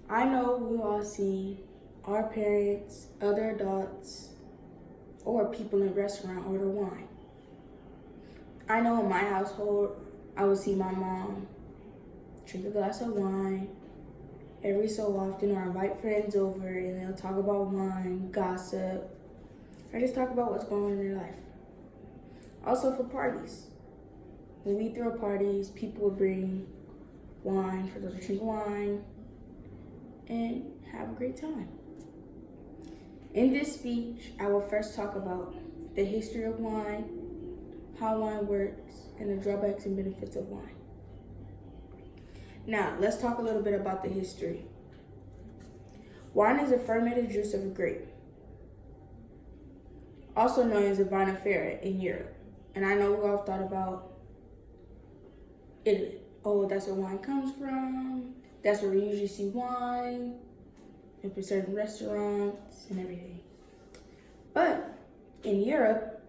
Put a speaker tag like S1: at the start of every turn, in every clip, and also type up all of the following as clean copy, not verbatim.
S1: I know we all see our parents, other adults, or people in a restaurant order wine. I know in my household, I would see my mom drink a glass of wine every so often, or invite friends over and they'll talk about wine, gossip, or just talk about what's going on in their life. Also for parties. When we throw parties, people will bring wine for those who drink wine and have a great time. In this speech, I will first talk about the history of wine, how wine works, and the drawbacks and benefits of wine. Now, let's talk a little bit about the history. Wine is a fermented juice of a grape, also known as a vinifera in Europe. And I know we all thought about Italy. Oh, that's where wine comes from. That's where we usually see wine in certain restaurants and everything. But in Europe,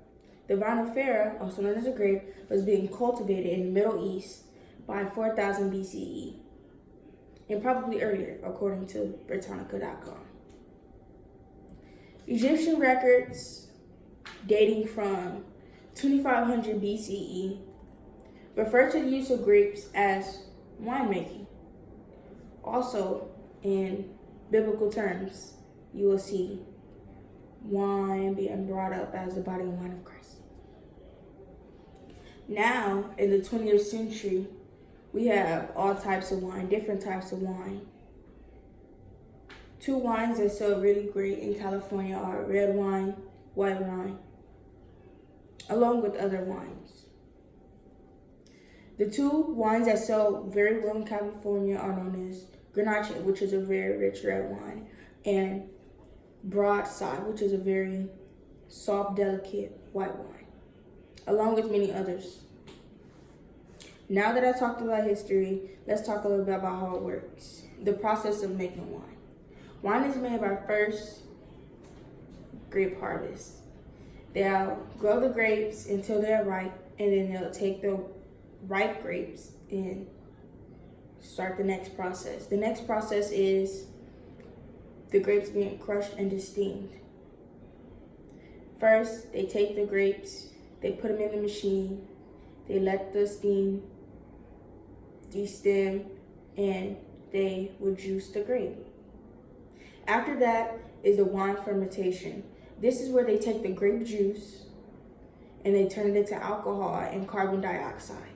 S1: the vinifera, also known as a grape, was being cultivated in the Middle East by 4000 BCE, and probably earlier, according to Britannica.com. Egyptian records dating from 2500 BCE refer to the use of grapes as winemaking. Also, in biblical terms, you will see wine being brought up as the body and wine of Christ. Now, in the 20th century, we have all types of wine, different types of wine. Two wines that sell really great in California are red wine, white wine, along with other wines. The two wines that sell very well in California are known as Grenache, which is a very rich red wine, and Broadside, which is a very soft, delicate white wine, along with many others. Now that I talked about history, let's talk a little bit about how it works. The process of making wine. Wine is made by first grape harvest. They'll grow the grapes until they're ripe, and then they'll take the ripe grapes and start the next process. The next process is the grapes being crushed and steamed. First, they take the grapes, they put them in the machine, they let the steam destem, and they would juice the grape. After that is the wine fermentation. This is where they take the grape juice and they turn it into alcohol and carbon dioxide.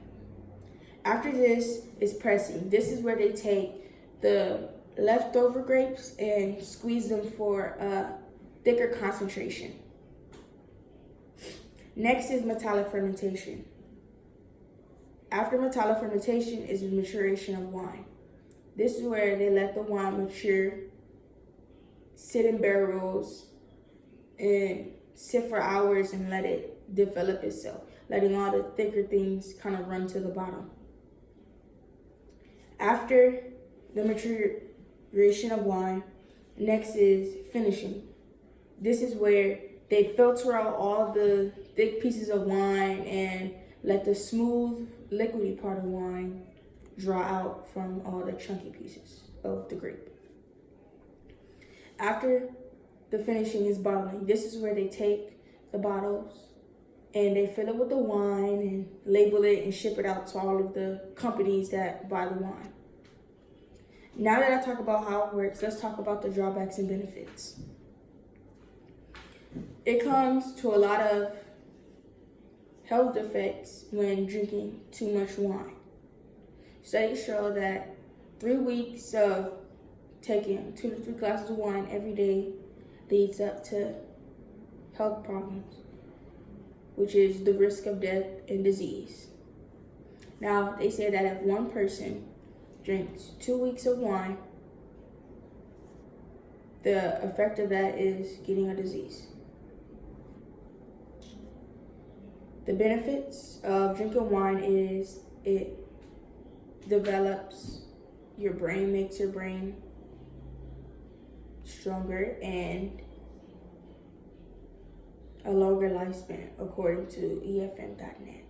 S1: After this is pressing. This is where they take the leftover grapes and squeeze them for a thicker concentration. Next is metallic fermentation. After metallic fermentation is the maturation of wine. This is where they let the wine mature, sit in barrels, and sit for hours and let it develop itself, letting all the thicker things kind of run to the bottom. After the maturation of wine, next is finishing. This is where they filter out all the thick pieces of wine and let the smooth, liquidy part of wine draw out from all the chunky pieces of the grape. After the finishing is bottling. This is where they take the bottles and they fill it with the wine and label it and ship it out to all of the companies that buy the wine. Now that I talk about how it works, let's talk about the drawbacks and benefits. It comes to a lot of health effects when drinking too much wine. Studies show that 3 weeks of taking 2 to 3 glasses of wine every day leads up to health problems, which is the risk of death and disease. Now, they say that if one person drinks 2 weeks of wine, the effect of that is getting a disease. The benefits of drinking wine is it develops your brain, makes your brain stronger, and a longer lifespan, according to EFM.net.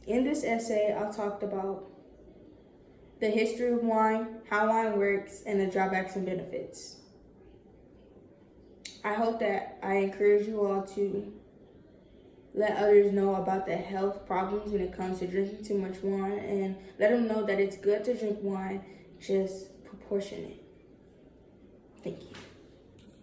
S1: In this essay, I talked about the history of wine, how wine works, and the drawbacks and benefits. I hope that I encourage you all to let others know about the health problems when it comes to drinking too much wine, and let them know that it's good to drink wine, just proportionate. Thank you.